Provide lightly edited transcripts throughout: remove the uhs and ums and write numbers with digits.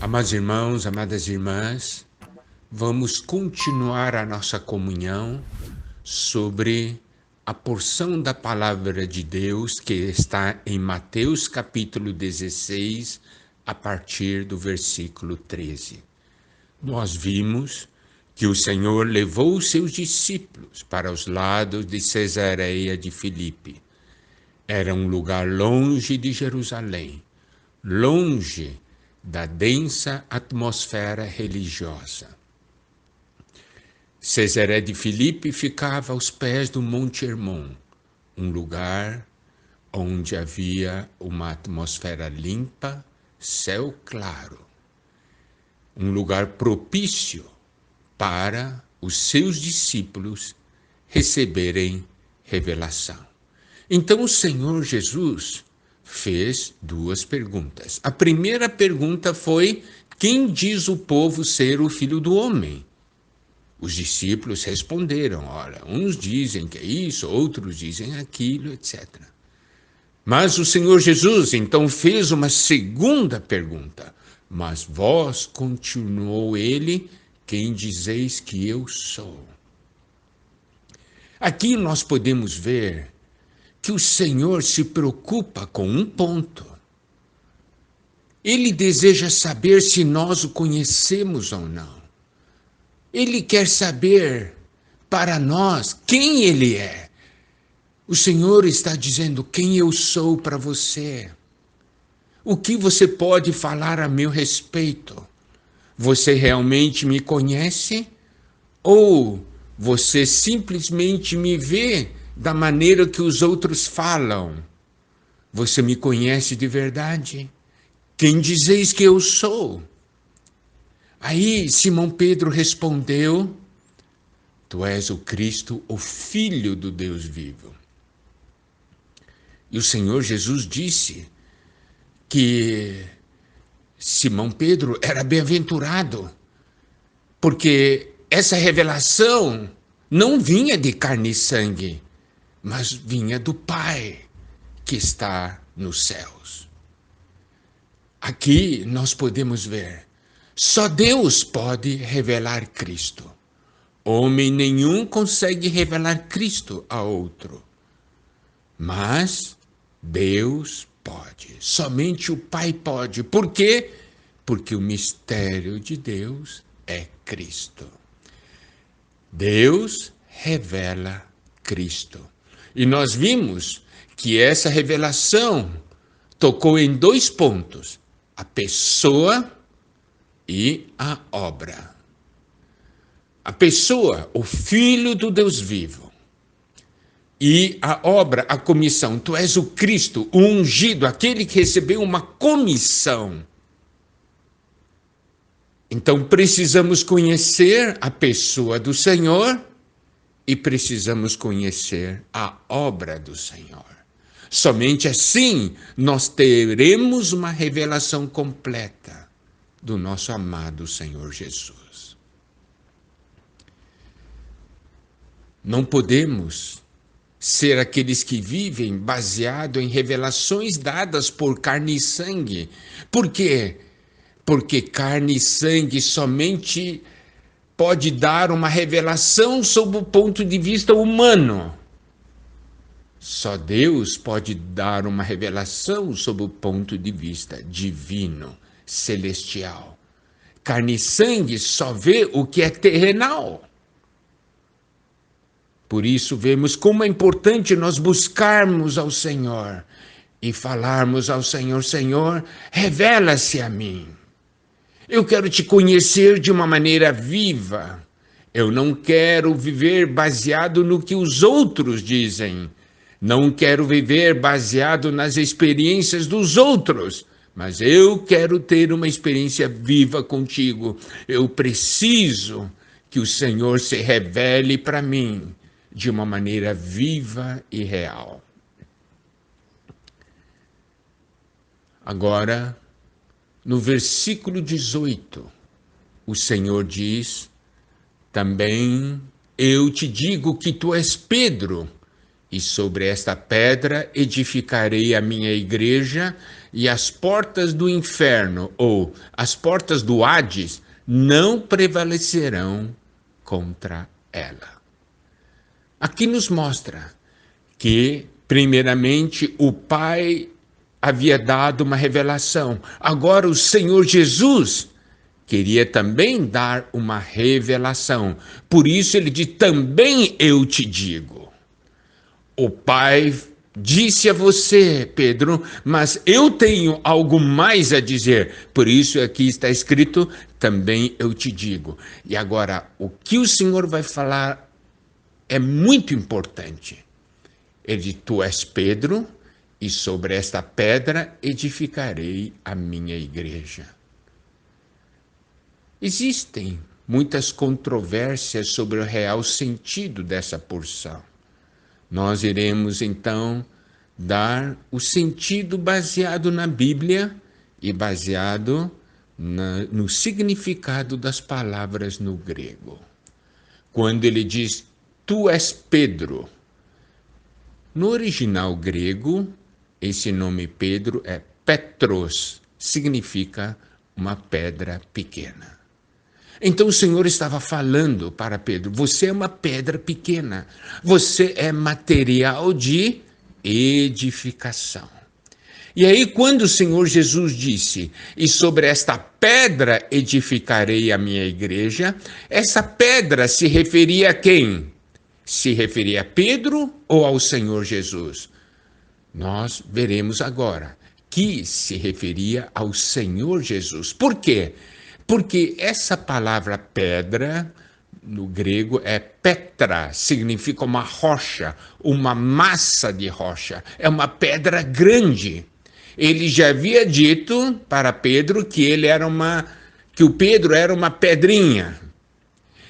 Amados irmãos, amadas irmãs, vamos continuar a nossa comunhão sobre a porção da palavra de Deus que está em Mateus capítulo 16, a partir do versículo 13. Nós vimos que o Senhor levou os seus discípulos para os lados de Cesareia de Filipe. Era um lugar longe de Jerusalém, longe da densa atmosfera religiosa. Cesareia de Filipe ficava aos pés do Monte Hermon, um lugar onde havia uma atmosfera limpa, céu claro, um lugar propício para os seus discípulos receberem revelação. Então o Senhor Jesus fez duas perguntas. A primeira pergunta foi: quem diz o povo ser o Filho do Homem? Os discípulos responderam: olha, uns dizem que é isso, outros dizem aquilo, etc. Mas o Senhor Jesus então fez uma segunda pergunta: mas vós, continuou ele, quem dizeis que eu sou? Aqui nós podemos ver que o Senhor se preocupa com um ponto. Ele deseja saber se nós o conhecemos ou não. Ele quer saber para nós quem Ele é. O Senhor está dizendo quem eu sou para você. O que você pode falar a meu respeito? Você realmente me conhece? Ou você simplesmente me vê da maneira que os outros falam? Você me conhece de verdade? Quem dizeis que eu sou? Aí Simão Pedro respondeu: tu és o Cristo, o Filho do Deus vivo. E o Senhor Jesus disse que Simão Pedro era bem-aventurado, porque essa revelação não vinha de carne e sangue, mas vinha do Pai que está nos céus. Aqui nós podemos ver, só Deus pode revelar Cristo. Homem nenhum consegue revelar Cristo a outro. Mas Deus pode, somente o Pai pode. Por quê? Porque o mistério de Deus é Cristo. Deus revela Cristo. E nós vimos que essa revelação tocou em dois pontos: a pessoa e a obra. A pessoa, o Filho do Deus vivo. E a obra, a comissão. Tu és o Cristo, o ungido, aquele que recebeu uma comissão. Então precisamos conhecer a pessoa do Senhor e precisamos conhecer a obra do Senhor. Somente assim nós teremos uma revelação completa do nosso amado Senhor Jesus. Não podemos ser aqueles que vivem baseado em revelações dadas por carne e sangue. Por quê? Porque carne e sangue somente pode dar uma revelação sob o ponto de vista humano. Só Deus pode dar uma revelação sob o ponto de vista divino, celestial. Carne e sangue só vê o que é terrenal. Por isso vemos como é importante nós buscarmos ao Senhor e falarmos ao Senhor: Senhor, revela-se a mim. Eu quero te conhecer de uma maneira viva. Eu não quero viver baseado no que os outros dizem. Não quero viver baseado nas experiências dos outros. Mas eu quero ter uma experiência viva contigo. Eu preciso que o Senhor se revele para mim de uma maneira viva e real. Agora, no versículo 18, o Senhor diz: também eu te digo que tu és Pedro, E sobre esta pedra edificarei a minha igreja, e as portas do inferno, ou as portas do Hades, não prevalecerão contra ela. Aqui nos mostra que, primeiramente, o Pai havia dado uma revelação. Agora o Senhor Jesus queria também dar uma revelação. Por isso ele diz: também eu te digo. O Pai disse a você, Pedro, mas eu tenho algo mais a dizer. Por isso aqui está escrito: também eu te digo. E agora, o que o Senhor vai falar é muito importante. Ele diz: tu és Pedro, e sobre esta pedra edificarei a minha igreja. Existem muitas controvérsias sobre o real sentido dessa porção. Nós iremos, então, dar o sentido baseado na Bíblia e baseado no significado das palavras no grego. Quando ele diz: tu és Pedro, no original grego, esse nome Pedro é Petros, significa uma pedra pequena. Então o Senhor estava falando para Pedro: você é uma pedra pequena, você é material de edificação. E aí, quando o Senhor Jesus disse: e sobre esta pedra edificarei a minha igreja, essa pedra se referia a quem? Se referia a Pedro ou ao Senhor Jesus? Nós veremos agora que se referia ao Senhor Jesus. Por quê? Porque essa palavra pedra, no grego, é petra, significa uma rocha, uma massa de rocha, é uma pedra grande. Ele já havia dito para Pedro que o Pedro era uma pedrinha.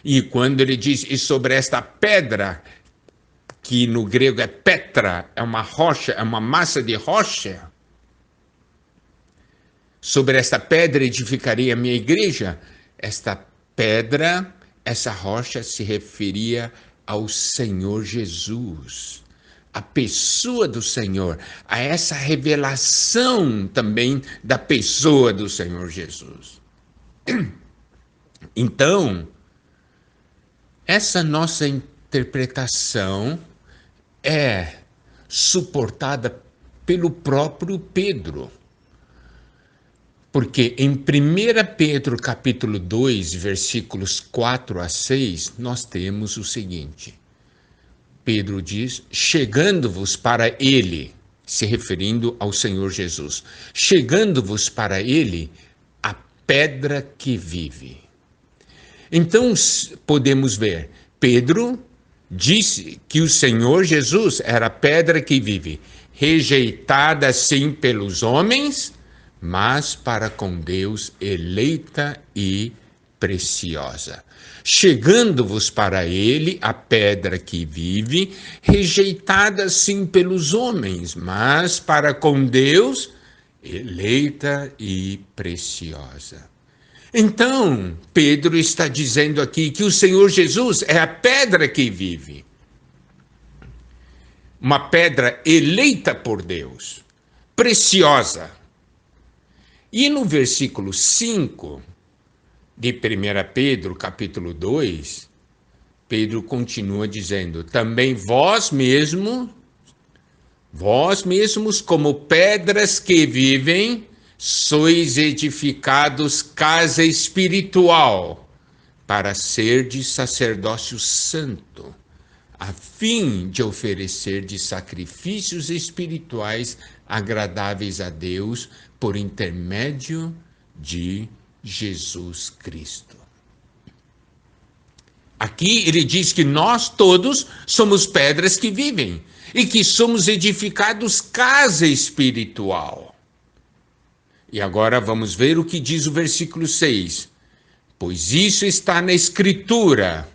E quando ele diz: e sobre esta pedra, que no grego é petra, é uma rocha, é uma massa de rocha, sobre esta pedra edificarei a minha igreja. Esta pedra, essa rocha se referia ao Senhor Jesus, a pessoa do Senhor, a essa revelação também da pessoa do Senhor Jesus. Então, essa nossa interpretação é suportada pelo próprio Pedro. Porque em 1 Pedro capítulo 2, versículos 4 a 6, nós temos o seguinte. Pedro diz: chegando-vos para ele, se referindo ao Senhor Jesus, chegando-vos para ele a pedra que vive. Então podemos ver, Pedro disse que o Senhor Jesus era a pedra que vive, rejeitada sim pelos homens, mas para com Deus eleita e preciosa. Chegando-vos para ele, a pedra que vive, rejeitada sim pelos homens, mas para com Deus, eleita e preciosa. Então, Pedro está dizendo aqui que o Senhor Jesus é a pedra que vive. Uma pedra eleita por Deus, preciosa. E no versículo 5 de 1 Pedro, capítulo 2, Pedro continua dizendo: também vós mesmos como pedras que vivem, sois edificados casa espiritual, para ser de sacerdócio santo, a fim de oferecer de sacrifícios espirituais agradáveis a Deus, por intermédio de Jesus Cristo. Aqui ele diz que nós todos somos pedras que vivem e que somos edificados casa espiritual. E agora vamos ver o que diz o versículo 6. Pois isso está na Escritura: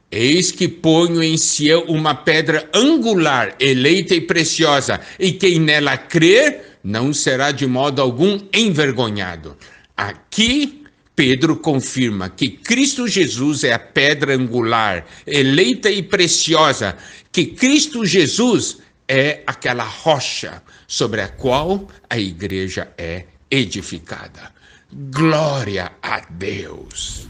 eis que ponho em Sião uma pedra angular, eleita e preciosa, e quem nela crer não será de modo algum envergonhado. Aqui, Pedro confirma que Cristo Jesus é a pedra angular, eleita e preciosa, que Cristo Jesus é aquela rocha sobre a qual a igreja é edificada. Glória a Deus!